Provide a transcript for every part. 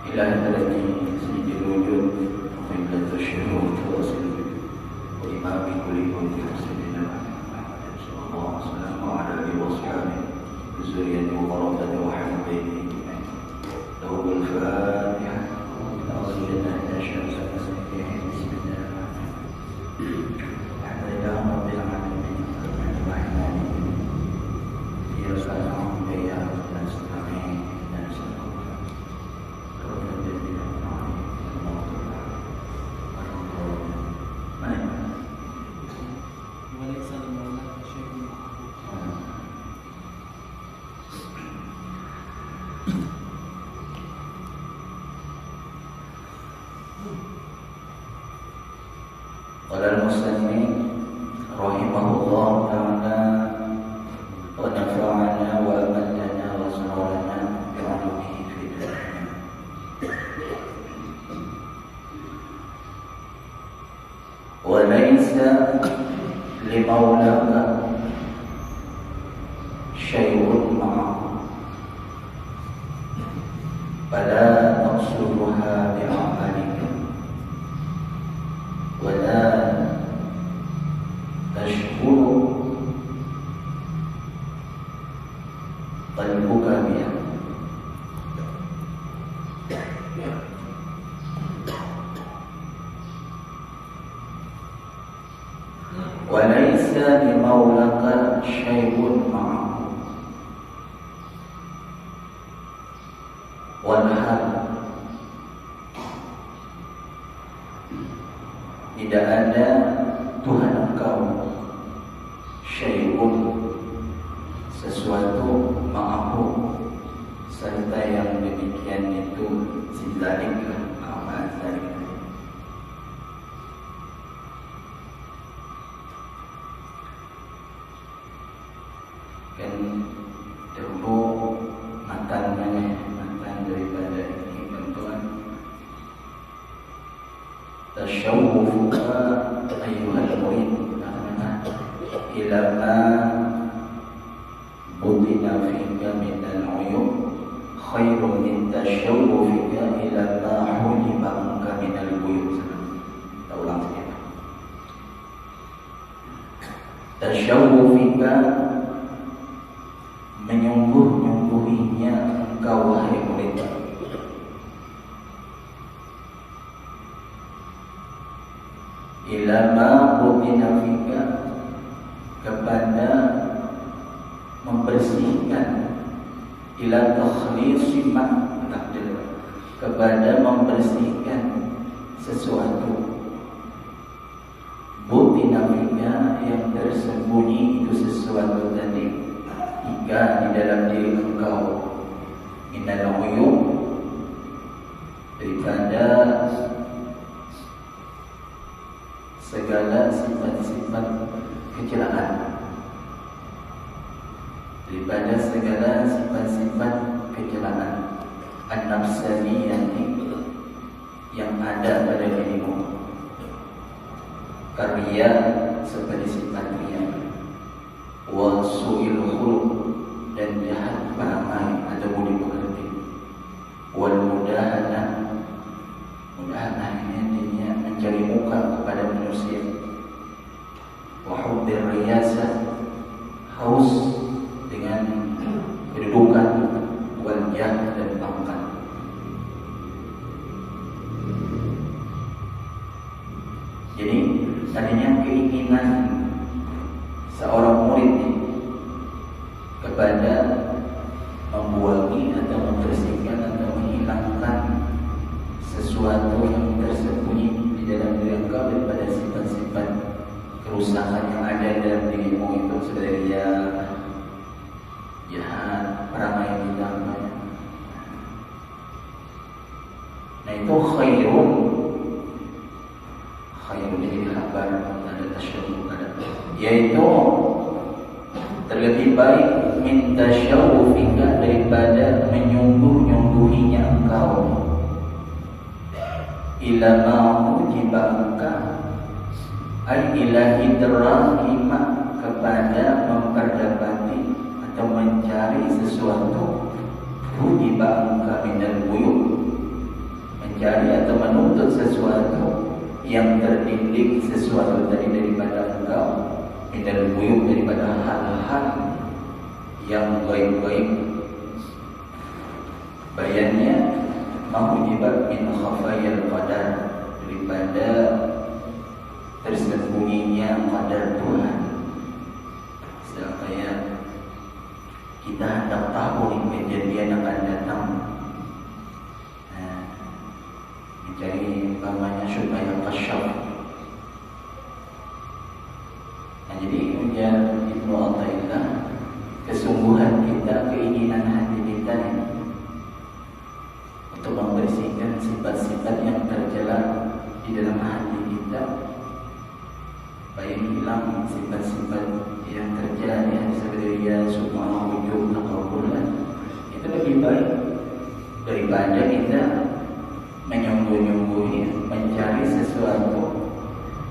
إلى حضرة سيد الوجود وقبلة الشهور وتواصل وإمام كل قوم سيدنا محمد صلى الله عليه وسلم وعلى آله وأصحابه وذريته وقرابته وحبايبه أجمعين. له الفاتحة. أعوذ بالله من الشيطان الرجيم. بسم الله الرحمن الرحيم. الحمد لله رب العالمين الرحمن الرحيم. إياك نعبد وإياك نستعين. قال المسلمين رحمه الله تعالى ونفعنا وأمدنا وزرعنا بعلمه في الدنيا. وليس لمولاك شيء معه فلا تقصدها بعملك ولا تشغل قلبك بها. وليس لمولاك شيء معه والحال tidak ada Tuhan engkau syai'un sesuatu ma'ahu serta yang demikian itu zalika amal zalika. Kan dahulu mantan daripada ini tentuan tasyawufuka ayyuhal murid ila ma butina fika minal uyub khairun min tasyawufika ila ma hujiba anka minal uyub. Kita ulang sedikit. Tasyawufika menyungguh-nyungguhinya engkau wahai murid ila ma butina fika kepada membersihkan ila takhlisi ma takdir kepada membersihkan sesuatu butina fika yang tersembunyi itu sesuatu tadi jika di dalam diri engkau minal uyub daripada segala sifat-sifat kecelakaan, daripada segala sifat-sifat kecelakaan an-nafsaniyati yang ada pada dirimu, karya seperti sifat riya, wa su'il khuluq dan jahat peramai atau budi pekerti, wal mudahanah ini artinya mencari muka kepada manusia, wa hubbir riyasah haus dengan kedudukan, wal jah dan pangkat. Jadi tadinya keinginan seorang murid kepada membuangi atau membersihkan atau menghilangkan sesuatu yang tersembunyi di dalam diri engkau daripada sifat-sifat kerusakan yang ada dalam dirimu itu seperti dia jahat, peramai bidang. Nah itu khairun jadi kabar ada tasyawuf yaitu terlebih baik min tasyawufika daripada menyungguh-nyungguhinya engkau ila ma'ujibaka ay ila idrakima kepada memperdapati atau mencari sesuatu hujiba engka minal buyut mencari atau menuntut sesuatu yang terdidik, sesuatu tadi daripada engkau, minal ghuyub, daripada hal-hal yang gaib-gaib. Bayannya mahujibat min khafayal qadar, daripada tersembunyinya qadar Tuhan. Supaya kita hendak tahu kejadian akan datang, mencari umpamanya supaya kasyaf. Jadi ujar Ibnu Athaillah, kesungguhan kita, keinginan hati kita untuk membersihkan sifat-sifat yang tercela di dalam hati kita, supaya hilang sifat-sifat yang tercela seperti dia semua wujud taqabbulan. Itu lebih baik daripada kita menyungguh-nyungguhi mencari sesuatu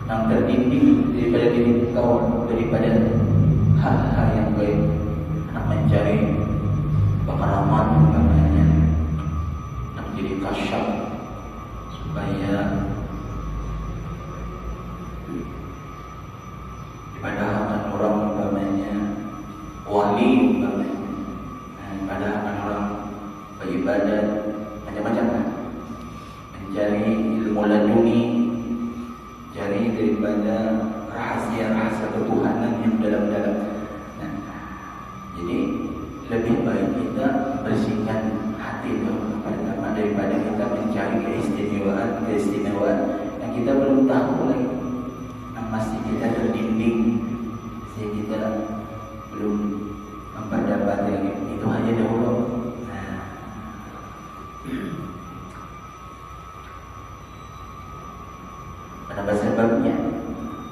yang terdidik daripada diri kau, daripada hal-hal yang baik, nak mencari pengalaman namanya, nak jadi kasyaf supaya dipadahkan orang namanya wali namanya, padahal orang beribadat macam-macam kan, mencari ilmu laduni, cari daripada rahasia-rahasia ketuhanan yang dalam-dalam. Jadi lebih baik kita bersihkan hati itu pertama, daripada kita mencari keistimewaan yang kita belum tahu lagi, yang masih kita terdinding, sehingga kita belum memperdapati lagi. Itu hanya dahulu. Kenapa sebabnya?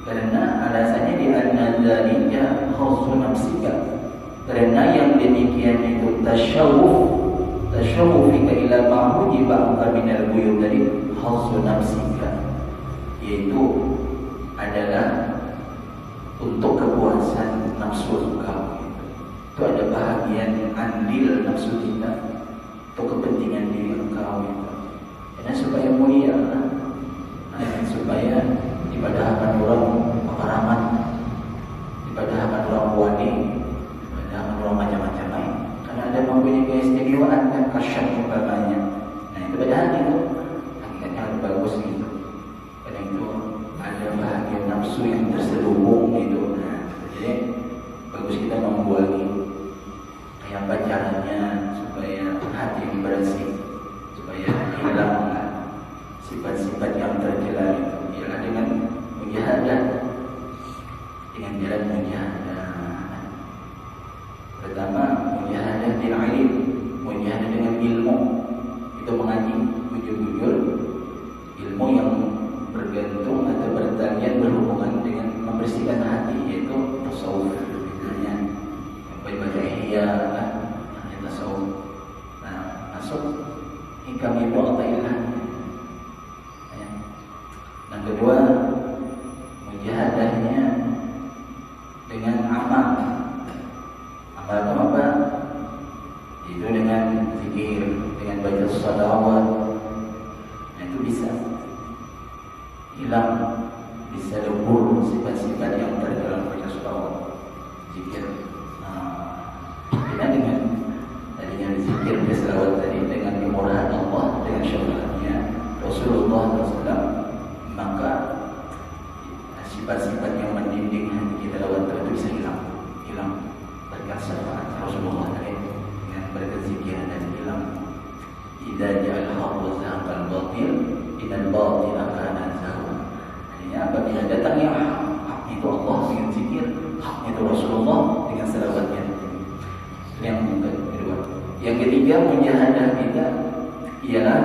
Karena alasannya di anna dzalika khawfu nafsika. Karena yang demikian itu tasyawufika ila ma'hudi ba'ka minal ghuyub, dari khawfu nafsika, yaitu adalah untuk kepuasan nafsu engkau. Itu ada bahagian andil nafsu kita untuk kepentingan diri engkau itu. Karena supaya mulia, supaya dipadahkan orang pengalaman, dipadahkan orang wali, dipadahkan orang macam-macam lain. Karena ada mempunyai keistimewaan kan, kasyaf umpamanya. Nah itu padahal itu hakikatnya harus bagus gitu. Karena itu ada bahagian nafsu yang terselubung gitu. Jadi bagus kita membuali kayak caranya supaya hati bersih, supaya hilang sifat-sifat yang tercela itu, ialah dengan mujahadah, dengan jalan mujahadah. Pertama, mujahadah bil ilm, mujahadah dengan ilmu. Itu mengaji bujur-bujur ilmu yang bergantung atau bertalian berhubungan dengan membersihkan hati, yaitu tasawuf. Misalnya baca ihya kan, tasawuf. Nah, masuk hikam Ibnu Athaillah. Yang kedua, mujahadahnya dengan amal. Amal itu apa? Itu dengan zikir, dengan baca shalawat. Nah itu bisa hilang, bisa lebur sifat-sifat yang terdalam baca shalawat, zikir. Kita dengan zikir dan shalawat tadi, dengan kemurahan Allah, dengan syafaatnya Rasulullah SAW, maka sifat-sifat yang mendinding hati kita lawan itu bisa hilang berkat syafaat Rasulullah tadi, dengan berkat zikir dan hilang. Idza ja'al haqqu zahaqal batil innal batila kana zahuqa. Artinya apabila datang yang hak itu Allah dengan zikir, hak itu Rasulullah dengan selawatnya. Yang kedua. Yang ketiga, mujahadah kita ialah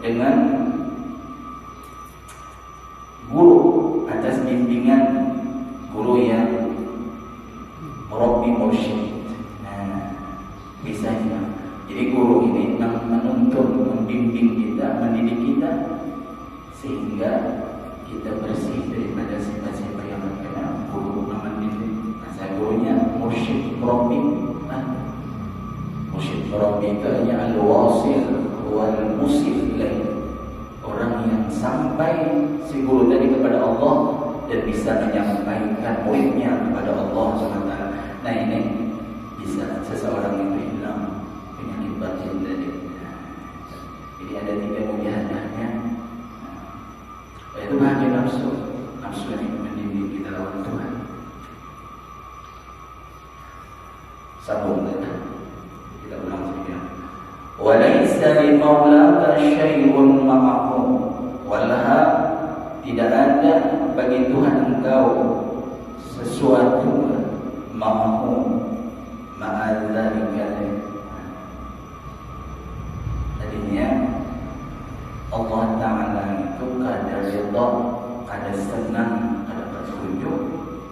dengan guru, atas bimbingan guru yang murabbi mursyid. Nah, misalnya, jadi guru ini menuntun, membimbing kita, mendidik kita, sehingga kita bersih daripada sifat-sifat yang terkena. Guru mendidik, asal gurunya mursyid murabbi. Mursyid murabbi itu hanya al-wasil wal musil sampai si guru tadi kepada Allah dan bisa menyampaikan muridnya kepada Allah SWT. Nah ini bisa seseorang itu hilang penyakit batin tadi. Jadi ada 3 mujahadahnya. Itu bahagia nafsu. Nafsu ini mendidik kita lawan Tuhan. Sambung kita ulang saja. Walaysa li maulaka syai'un ma'ahu. Walaha, tidak ada bagi Tuhan engkau sesuatu ma'ahu ma'adzalika. Tadinya Allah Ta'ala itu kadang ridha, kadang senang, kadang tersetuju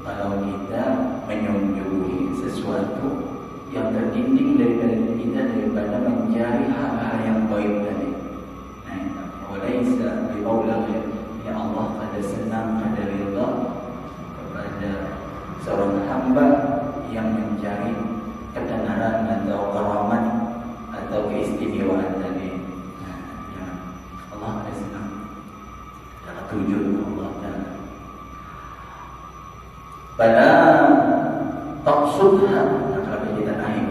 kalau kita menjunjung sesuatu yang terdinding daripada kita daripada mencari hal-hal yang baik tadi. Nah, walaysa bi maulaka, ya Allah kada senang, kada ridha kepada seorang hamba yang mencari ketenaran atau karamat atau keistimewaan tadi. Nah, ya Allah kada senang. Kada tuju Allah Ta'ala. Pada taksudha, kalau kita naik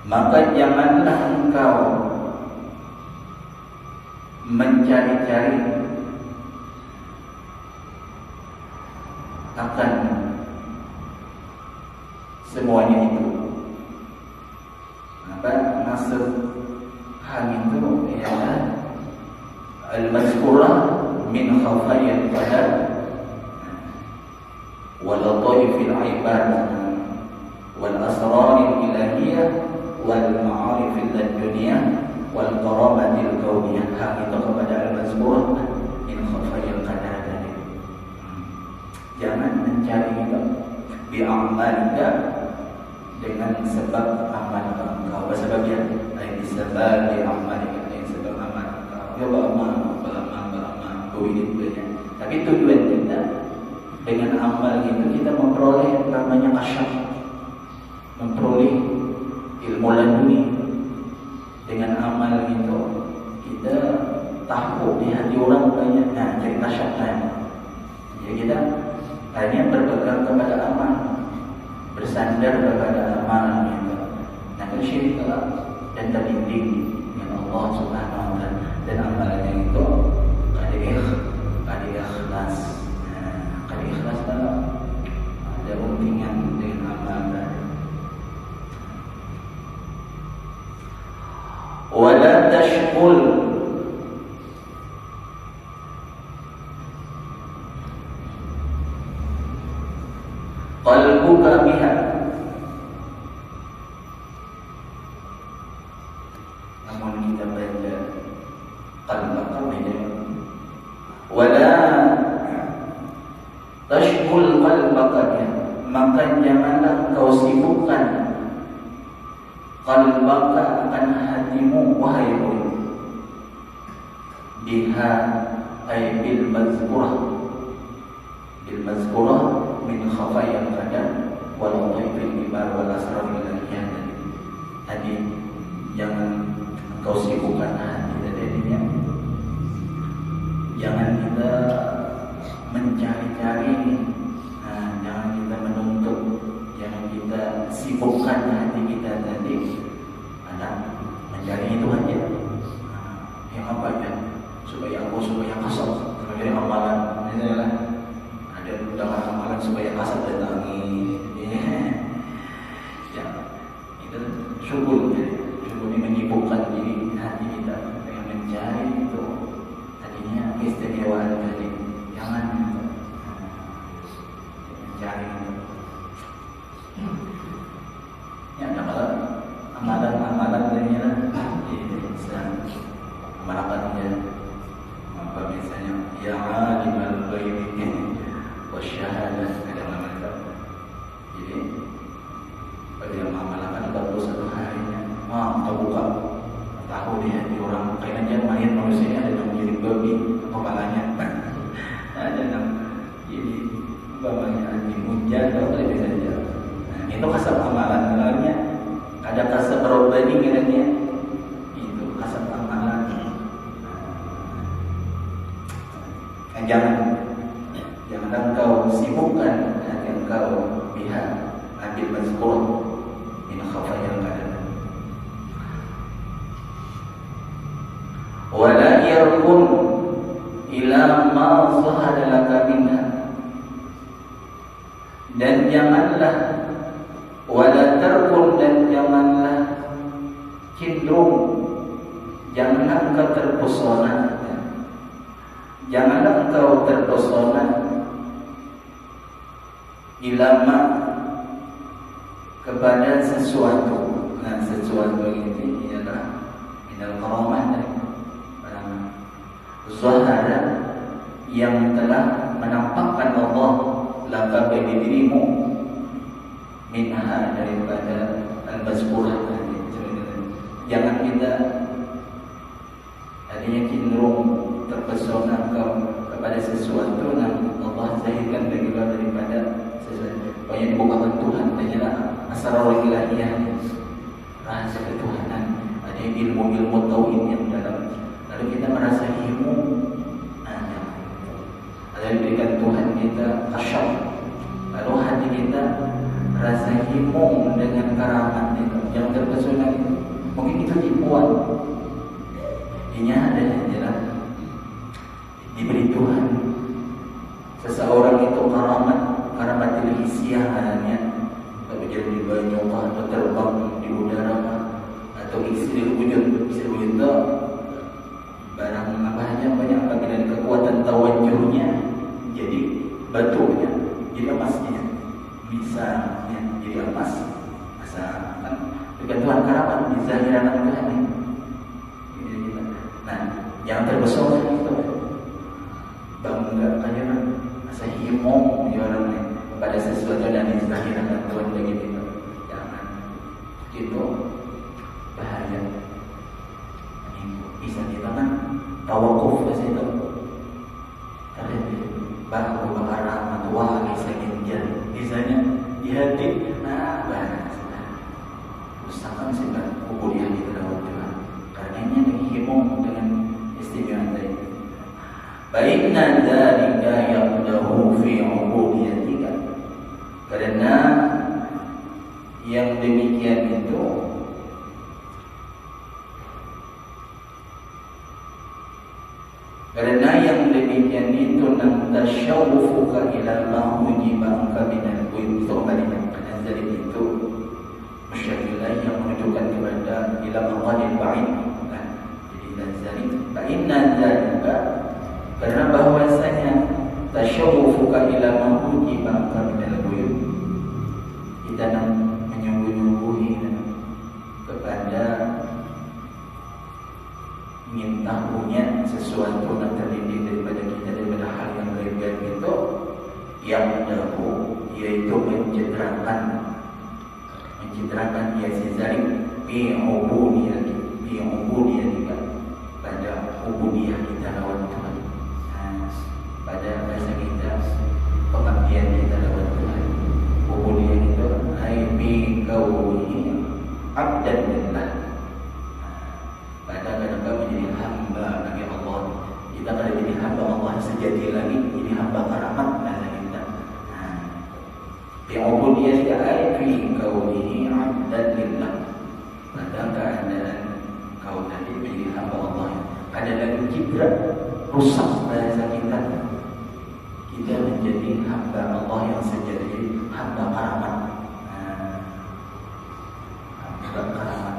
maka janganlah engkau mencari-cari akan semuanya itu. Apa maksud hal itu? Ialah al-mazkurah min khafayil qadar wal lataifil ibad wal asraril ilahiyah wal ma'arifil dunyah wal karamatil kauniyah. Hak itu kepada al-mazkurah min khafayil qadar tadi. Jangan mencari itu bi'amalika, dengan sebab amal engkau. Sebabnya sebab amalika, dengan sebab amal engkau. Ya beramal tapi tujuan kita dengan amal itu kita memperoleh namanya kasyaf, memperoleh ilmu laduni. Dengan amal itu kita tahu di hati orang banyak. Nah, jadi kasyafnya. Jadi kita hanya berpegang kepada amal, bersandar kepada amal gitu. Nah, syirik dan terbimbing dengan Allah Subhanahu wa Ta'ala, dan amalnya itu ada ikhlas. Kalau ikhlas ada hubungan dengan amal tadi. Wala tashqul qalbuka biha. Namun kita baca qalbuka biha. Wala tashghul qalbaka, maka janganlah kau sibukkan qalbaka akan hatimu wahai murid, biha ay bil mazkurah min khafayil qadar wal lataifil ibad wal asraril ilahiyah. Tadi jangan kau sibukkan hati tadinya. Jangan kita mencari-cari, jangan kita menuntut, jangan kita sibukkan hati kita tadi ada mencari itu aja. Yang apa aja supaya kasar, supaya amalan. Inilah ada undangan amalan supaya kasar datangi. Ya, itu syukur ini menyibukkan diri hati kita dengan mencari itu. Keistimewaan tadi, jangan mencari itu. Ya, amalan tadinya bisa melakukannya. Apa misalnya, ya alimul ghaibi wasyahadah, ada amal. Jadi bagi amal-amalan 41 harinya, terbuka tahu di hati orang. Kayaknya mayat manusia ada yang menjadi babi kepalanya, ada yang jadi bawahnya dimunjat atau lebih saja. Nah, itu kasar amalan. Sebenarnya ada kasar robani kiranya itu kasat amalan. Jangan engkau sibukkan hati engkau biha ambil mazkur min khafayal qadam. Wala yarkun ila ma zahara laka minha, dan janganlah wala tarkun, dan janganlah cenderung, janganlah engkau terpesona, janganlah engkau terpesona ilama kepada sesuatu. Nah, sesuatu ini ialah minal karamah, zahara yang telah menampakkan Allah laka bagi dirimu minha daripada al-mazkurah. Jangan kita adanya cenderung terpesona kau kepada sesuatu yang Allah zahirkan bagi kau daripada sesuatu. Banyak dibukakan Tuhan hanyalah asrarul ilahiyah, rahasia ketuhanan, ada ilmu-ilmu tauhid yang dalam. Lalu kita merasa ilmu, ada diberikan Tuhan kita khasyaf, lalu hati kita rasa ilmu dengan karamat itu. Jangan terpesona itu. Mungkin itu tipuan. Ini ada adalah diberi Tuhan seseorang itu karamat ilhisiyah namanya, berjalan di banyu atau terbang di udara atau istilah wujud itu barang apanya banyak bagian kekuatan tawajuhnya, jadi batunya jadi emasnya, misalnya jadi emas, asalkan dengan Tuhan karamat di zahiran Tuhan. Nah, jangan terpesona itu, bangga kayak asa himo di orang lain pada sesuatu dan zahiran Tuhan bagi kita. Jangan itu bahaya. Bisa kita kan tawakuf ke situ. Karena baru bakar rahmat wah bisa ginjal. Misalnya di hati, nah bahaya. Usahakan sehingga kuliah di dalam Tuhan. Karena ini himung dengan istimewa tadi. Baikna dzalika yaqdahu fi ubudiyatika. Karena yang demikian itu nam tasyawufuka ila ma hujibanka minal uyub karena dari itu musyakilah yang menunjukkan kepada ila maqadil ba'id. Jadi nazari ba'inna dzalika, karena bahwasanya tasyawufuka ila ma hujibanka minal uyub, kita menyungguh-nyungguhi kepada ingin tahunya sesuatu yang terlindung daripada kita, daripada hal yang gaib itu, yang mendahu, yaitu mencitrakan ia si zalim bi ubudiyah pada ubudiyah kita lawan Tuhan, pada rasa kita pengabdian kita lawan Tuhan. Ubudiyah itu ai bi kaunihi abdan lillah, pada kadang-kadang menjadi hamba bagi Allah. Kita kalau jadi hamba Allah sejati lagi, jadi hamba karamat dan kita. Yang ubudiyah juga fi kaunihi abdan lillah, pada keadaan kau tadi menjadi hamba Allah. Ada lagi citra rusak bahasa kita, kita menjadi hamba Allah yang sejati, hamba karamat. Hamba karamat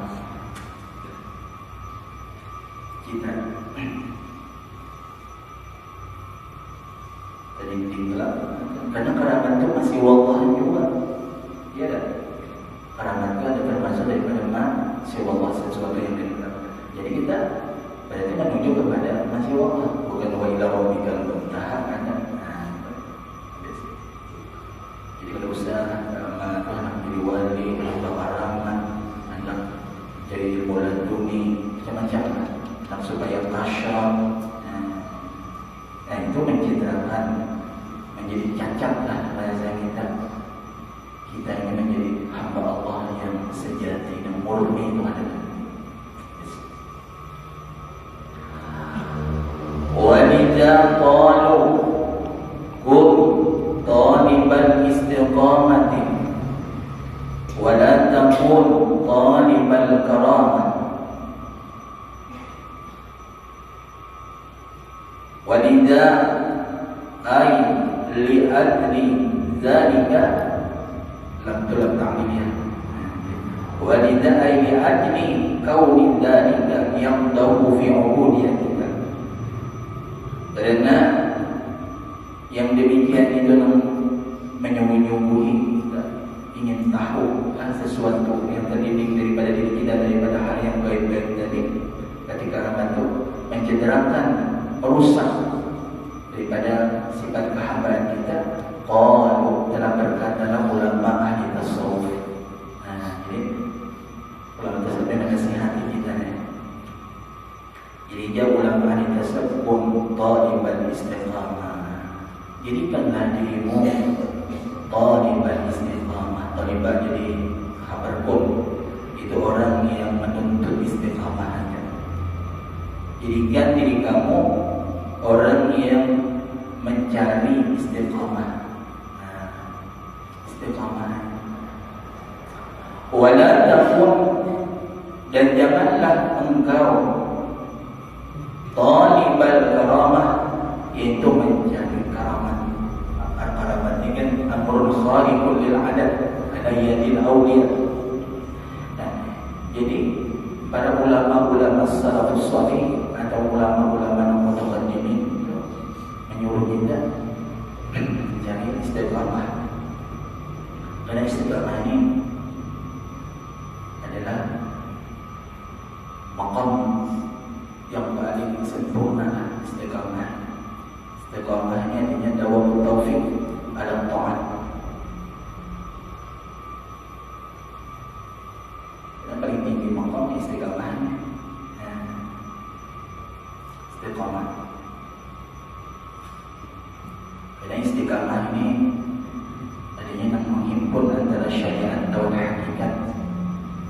kita tadi tinggal, karena karamat itu masih wallah juga, ya kan? Karamat itu ada termasuk daripada masih wallah, sesuatu yang dilakukan. Jadi kita berarti menuju kepada masih wallah, bukan wa ila rabbikal muntaha. Jadi kalau usaha Tuhan menjadi wali, hamba karamat, anak jadi ilmu laduni, macam-macam supaya kasyaf. Nah itu mencitrakan, menjadi cacat lah bahasa kita. Kita ingin menjadi hamba Allah yang sejati dan murni itu adalah idza qalu kun talibal istiqamati wa la takun talibal karamah. Walidha ay li'adli zalika lam tulab ta'limiyah. Walidha ay li'adli kauni zalika yaqdahu fi ubudiyatika. Karena yang demikian itu menyungguh-nyungguhi, ingin tahu sesuatu yang terdidik daripada diri kita, daripada hal yang baik-baik tadi. Ketika keramat itu mencederakan, merusak daripada sifat kehambaan kita. Qalu, telah berkatalah ulama ahli tasawuf. Jadi ulama tasawuf menasihati kita. Jadi dia ulama ahli tasawuf pun talibal istiqamah. Jadikanlah dirimu talibal istiqamah. Talibal jadi khabar kun, itu orang yang menuntut istiqamah. Jadikan diri kamu orang yang mencari istiqamah. Istiqamah. Wala takun, dan janganlah engkau talibal karamah, yaitu mencari karamat. Karamat ini kan amrul khariqul lil adat, ayatil awliya. Jadi para ulama-ulama salafus salih atau ulama-ulama mutaqaddimin menyuruh kita mencari istiqamah. Karena istiqamah ini adalah maqam yang paling sempurna. Istiqamah ini artinya dawamut taufiq ala ta'at. Yang paling tinggi maqam istiqamah ini. Istiqamah. Karena istiqamah ini adanya menghimpun antara syariat dan hakikat,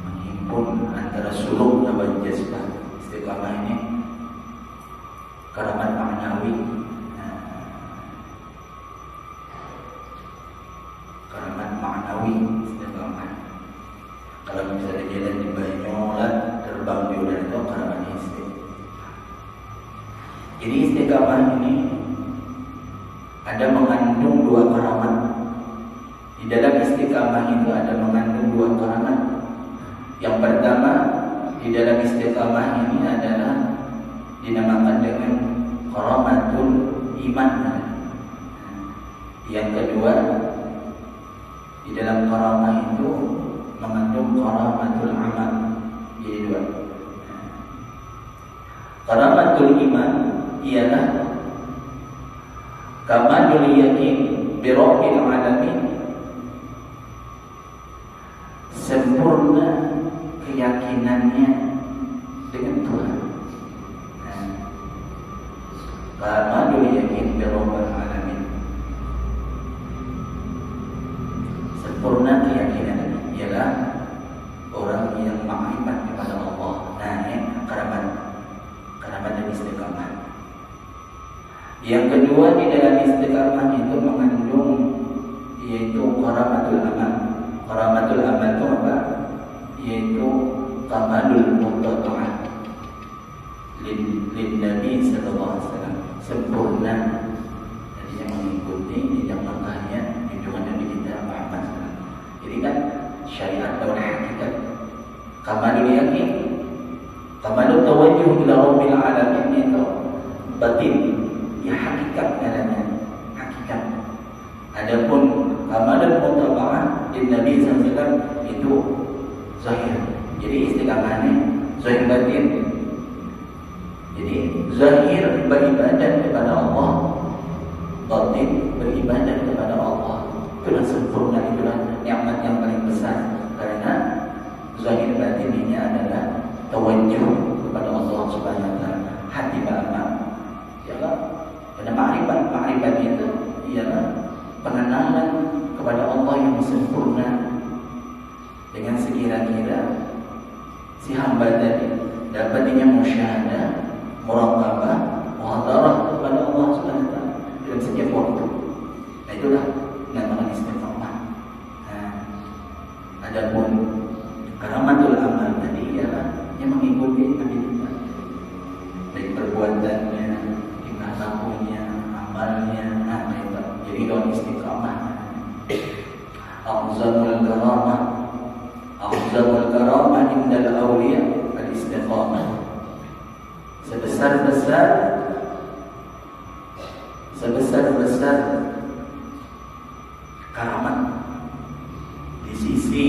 menghimpun antara suluk dan jazbah. Istiqamah ini karamat ma'nawi, karamat ma'nawi istiqamah. Kalau misalnya jalan di Banyolan, terbang di udara, itu karamat istiqamah. Jadi istiqamah ini ada mengandung dua karamat. Di dalam istiqamah itu ada mengandung dua karamat. Yang pertama, di dalam istiqamah ini adalah dinamakan dengan karamatul iman. Yang kedua, di dalam karamah itu mengandung karamatul amal. Jadi dua. Karamatul iman ialah kamalul yakin bi rabbil alamin, sempurna keyakinannya dengan Tuhan. Kamalul yakin bi rabbil alamin, sempurna keyakinan ialah orang yang makrifat kepada Allah. Karamat dan istiqamah. Yang kedua, di dalam istiqamah itu mengandung yaitu karamatul amal. Karamatul amal itu apa? Yaitu kamalul mutata'ah lin Nabi sallallahu alaihi wasallam, sempurna jadi yang mengikuti jejak langkahnya junjungan Nabi kita Muhammad sallallahu. Jadi kan syariat dan hakikat, kamalul yakin, kamalul tawajjuh ila rabbil alamin itu batin. Ya hakikat adanya, hakikat. Adapun kamalul mutaba'ah di Nabi SAW itu zahir. Jadi istiqamahnya zahir batin. Jadi zahir beribadat kepada Allah, batin beribadat kepada Allah. Itulah sempurna, itulah nikmat yang paling besar. Karena zahir batin ini adalah tawajjuh kepada Allah Subhanahu wa taala, hati ba'amal. Ialah karena makrifat itu ialah pengenalan kepada Allah yang sempurna, dengan sekira-kira si hamba tadi dapat musyahadah, muraqabah, muhadarah kepada Allah Karamatul amal tadi ialah yang mengikuti Nabi kita, baik perbuatannya, tingkah lakunya, amalnya, itu. Jadi dalam istiqamah. Afzalul karamah indal awliya al-istiqamah. Sebesar-besar karamat di sisi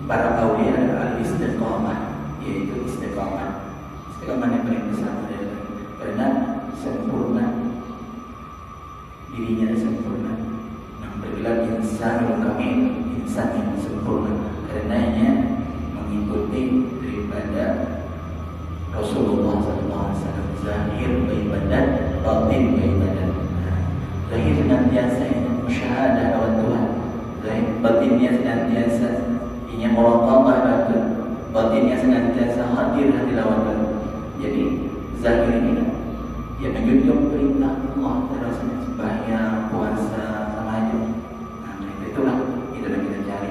para awliya al-istiqamah, yaitu istiqamah. Istiqamah yang paling besar adalah karena sempurna, dirinya sempurna. Yang bergelar insanul kamil, insan yang sempurna, karenanya mengikuti daripada Rasulullah SAW. Zahir beribadat, batin beribadat. Zahir senantiasa musyahadah lawan Tuhan, zahir batinnya senantiasa ingin muraqabah lawan, batinnya senantiasa hadir hati lawan Tuhan. Jadi zahir ini dia menjunjung perintah Allah terusnya, sembahyang, puasa, sama aja. Itulah kita cari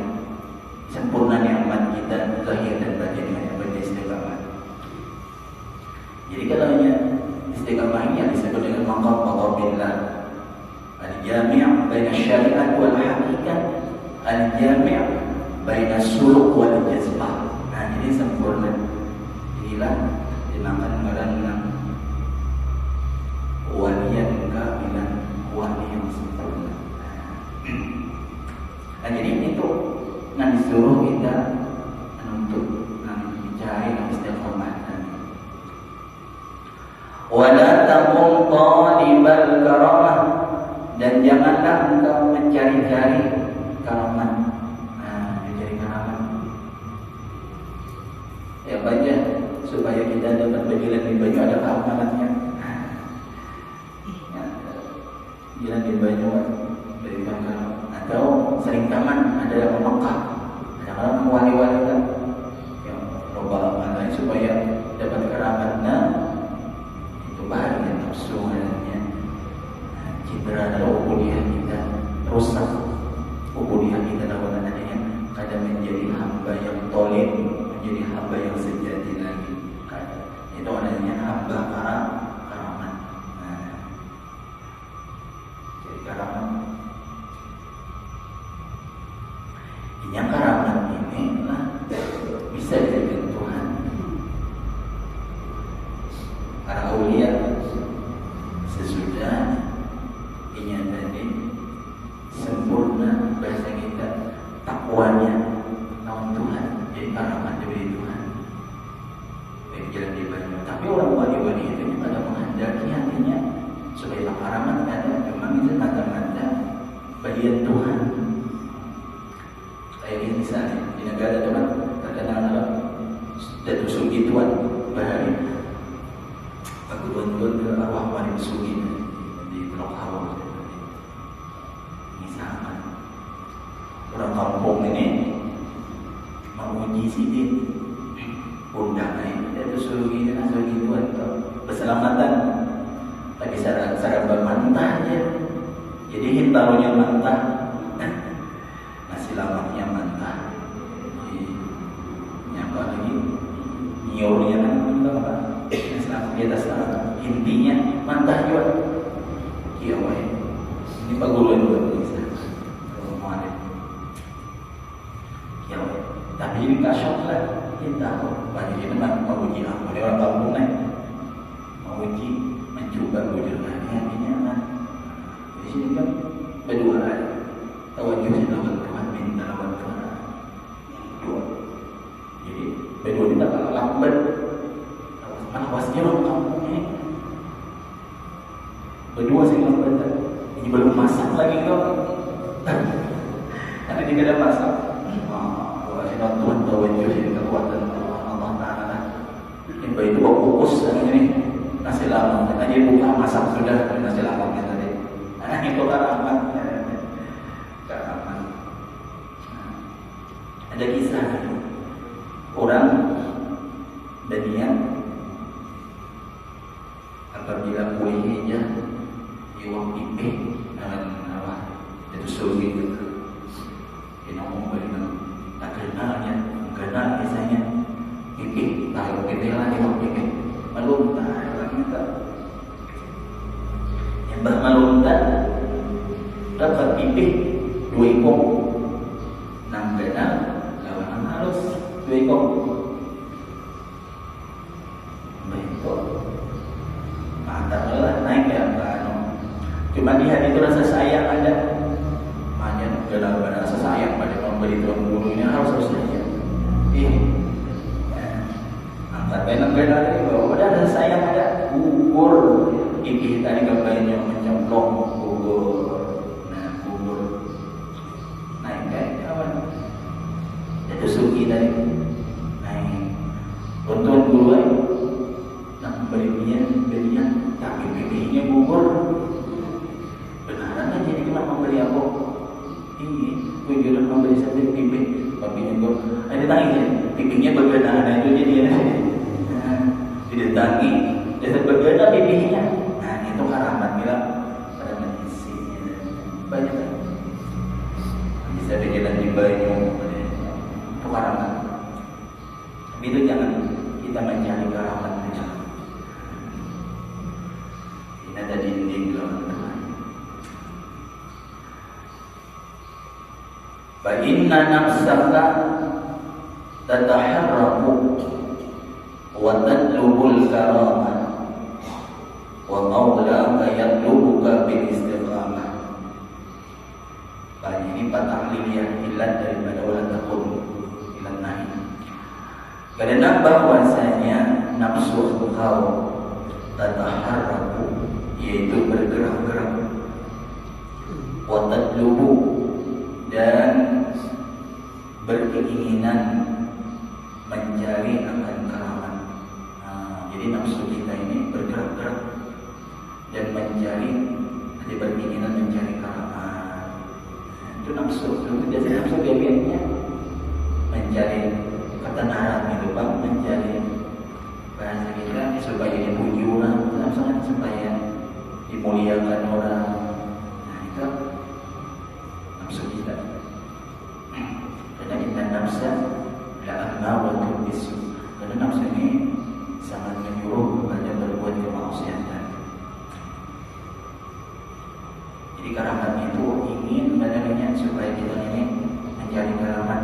sempurna nikmat kita zahir dan batin yang beristiqamah. Jadi kalau istiqamah ini yang disebut dengan maqam qadabillah, al-jami' baina syariat wal haqiqah, al-jami' baina suluk wal jazbah. Nah, ini sempurna. Inilah dinamakan dengan waliyan kamilan, wali yang sempurna. Nah, jadi itu yang disuruh kita untuk mencari istiqamah. Wala taqum talibal karamah, dan janganlah engkau mencari-cari karamah. Mencari karamah. Ya baca supaya kita dapat berjalan di baju ada keamalannya. Jalan di baju dari karamah, atau sering taman ada yang Mekah, ada orang wali-wali kan yang loba amalnya supaya dapat karamahnya. Bahagia nafsu adanya, citra dalam ubudiyah kita rusak, ubudiyah kita dalam adanya kadang menjadi hamba yang tolim, menjadi hamba yang sejati lagi. Itu adanya hamba karamat. Jadi karamat, yang karamat ini lah bisa jadi Tuhan. Para awliya sesudah ini tadi sempurna bahasa kita takwanya lawan Tuhan, jadi karamat dari Tuhan. Baik jalan di banyu. Tapi orang wali-wali itu pada menghendaki hatinya supaya karamat ada, memang itu mata-mata bagian Tuhan. Kayak misalnya di negara Tuhan terkenal Datuk Sugih Tuan Bahari. Kebetulan ke arwah Wali Sugih di Blok Hawa. Misalkan orang kampung ini mau uji sidik undangan itu Sugih dan Sugih Tuan keselamatan, tapi sarang bermantah aja. Jadi hitarunya mantah, nasi lamaknya mantah, nyapa lagi nyiurnya kan apa? Di atas intinya mantah juga. Iya, ini paguluan buat bisa. Kalau mau ada, iya, tapi ini kasyaf lah. Kita tahu banyak ini mau uji apa? Dia orang kampung nih, mau uji, mencoba wujudnya hatinya. Di sini kan berdua aja. Tawajuh lawan Tuhan, minta lawan Tuhan. Dua. Jadi berdua ini tak kalah lambat. Awasnya orang kampung ini berdua sih lambat. Ini belum masak lagi kau. Nanti jika ada masak, kalau Tuhan tawajuh ini kekuatan Allah Taala. Ini bayi itu fokus ini nasi lamak. Karena dia buka masak sudah nasi lamaknya tadi. Itu karamat. Karamat. Ada kisah orang Daniel apabila kuliahnya di uang pipih dengan itu Sugih itu, ini ngomong bagaimana tak kenalnya, enggak benar biasanya pipi, taruh pipi lah, tengok pipi meluntar, kita yang bermeluntar dapat pipi 2 ekor, 6 benar lawan halus 2 ekor. Begitu mantaplah naik ya Pak. Cuma di hati itu rasa sayang ada. Makanya benar-benar rasa sayang pada pemberi tuan gurunya harus saja. Angkat benar-benar dari bawah. Ada rasa sayang ada. Gugur. Ipih tadi gambarnya mencemplung. Gugur. Nah, gugur. Naik kan kawan. Itu suki tadi. Naik. Tuan guru nak memberi belinya, tapi pipinya gugur. Benaran jadi kenapa memberi aku? Ini, gue juga memberi satu pipi, papinya gue. Ada tanya, pipinya bergerak, itu jadi didatangi, jadi bergerak pipinya. Nah itu karamat bilang pada medisinya banyak kan? Bisa berjalan di banyu, itu karamat. Tapi itu jangan kita mencari karamat saja. Ini ada dinding dalam Tuhan. Fa inna nafsaka tataharraku wa tatlubul karamah wa maulaka yatlubuka bil istiqamah. Ini patahliliyah ilat daripada wala takun ilat nahi. Karena bahwasanya nafsu engkau tataharraku, yaitu bergerak-gerak, wa tatlubu, dan berkeinginan mencari akan karamat. Jadi nafsu kita ini bergerak-gerak dan mencari, jadi berkeinginan mencari karamat. Itu nafsu. Itu biasanya nafsu biasanya mencari ketenaran gitu bang, mencari bahasa kita supaya dipuji orang, nafsu supaya dimuliakan orang. Nah itu nafsu kita. Karena inna nafsa la'ammaratun bisu. Karena nafsu ini sangat menyuruh kepada berbuat kemaksiatan. Jadi karamat itu ingin badannya supaya kita ini mencari karamat.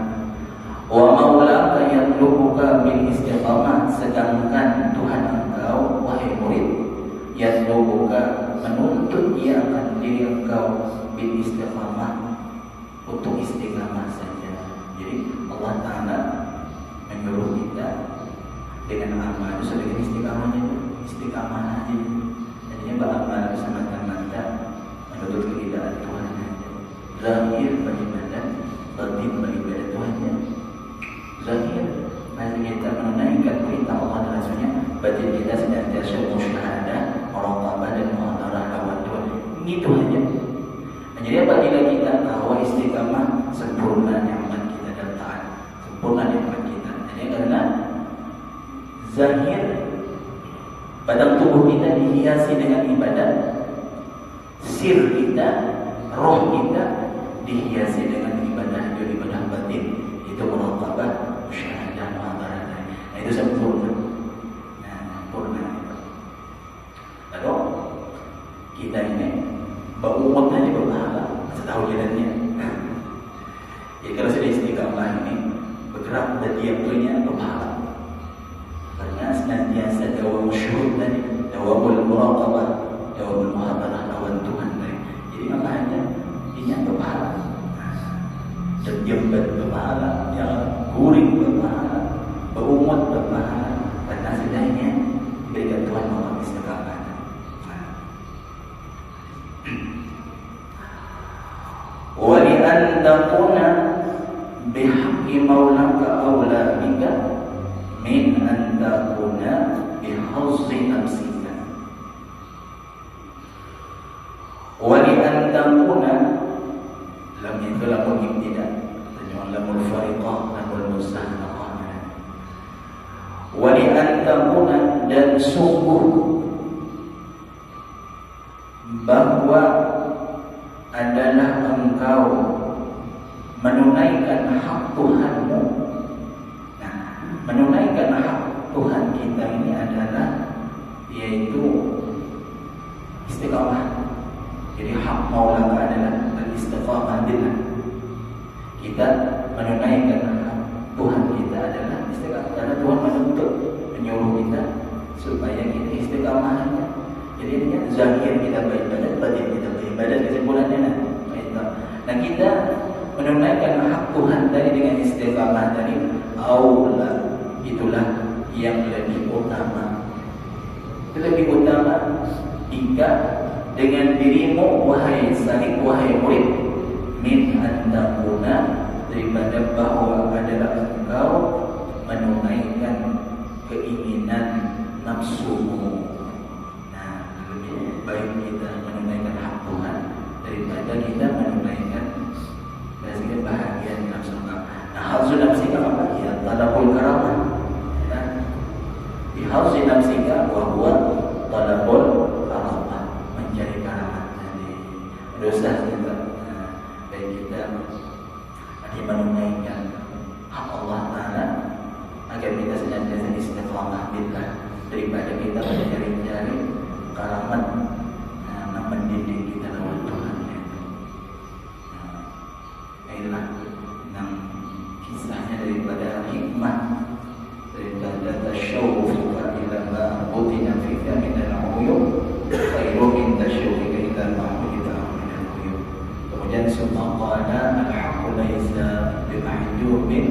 Wa maulaka yatlubuka bil istiqamah, sedangkan Tuhan engkau wahai murid yatlubuka menuntut ia akan diri engkau bil istiqamah, untuk istiqamah saja. Jadi Allah Ta'ala menyuruh kita dengan amal itu sebagai istiqamahnya, istiqamah aja. Jadinya beramal semata-mata menuntut keridaan Tuhan saja. Zahir beribadah, batin beribadah Tuhan. Zahir masih kita menunaikan perintah Allah dan Rasulnya, batin kita senantiasa musyahadah, muraqabah dan muhadarah lawan Tuhan. Itu aja. Jadi apabila kita tahu istiqamah, sempurna nikmat kita dan taat, sempurna nikmat kita. Jadi karena zahir badan tubuh kita dihiasi dengan ibadah, sir kita, roh kita dihiasi dengan ibadah, itu ibadah batin, itu muraqabah, musyahadah, muhadarah. Nah itu sempurna. Nah, sempurna. Lalu kita ini berumat aja berpahala setahu jalannya. Ya kalau sudah istiqamah ini bergerak dan diam tuhnya berpahala. Karena senantiasa dawam syuhud tadi, dawamul muraqabah, dawamul muhadarah lawan Tuhan tadi. Jadi makanya ini berpahala. Dan diam berpahala, yang guring berpahala, berumat berpahala. Karena setidaknya diberikan Tuhan maha istiqamah. Wali'an takuna bihaqqi maulaka awla bika min an takuna bihazzi nafsika. Wali'an takuna lam itu lamul ibtida', dan lamul fariqah, lamul musahnaqah. Wali'an takuna, dan sungguh bahwa adalah engkau menunaikan hak Tuhanmu. Nah menunaikan hak Tuhan kita ini adalah yaitu istiqamah. Jadi hak maulaka adalah istiqamah billah. Kita menunaikan hak Tuhan kita adalah istiqamah, karena Tuhan menuntut, menyuruh kita supaya kita istiqamahnya. Jadi ini zahir kita beribadah, batin kita beribadah, kesimpulannya nah kita menunaikan hak Tuhan tadi dengan istiqamah tadi, aula, itulah yang lebih utama. Itu lebih utama jika dengan dirimu wahai salik, wahai murid, min antakuna, daripada bahwa adalah engkau menunaikan keinginan nafsumu. Nah, lebih baik kita menunaikan hak Tuhan daripada kita menunaikan bahagian nafsu. Nah, hauzul nafsika apa? Ya, talabul karamah. Bihauzi nafsika wa huwa talabul karamah, mencari karamah tadi. Dosa kita, baik kita menunaikan hak Allah Ta'ala agar kita senantiasa istiqamah billah, daripada kita mencari-cari karamat mendidik kita lewat Tuhan. Inilah yang kisahnya daripada hikmah, daripada tasyawufuka ila ma butina fika minal uyub khairu min tasyawufuka ila ma butina minal uyub. Kemudian summa qala al-haqqu laysa bimahjubin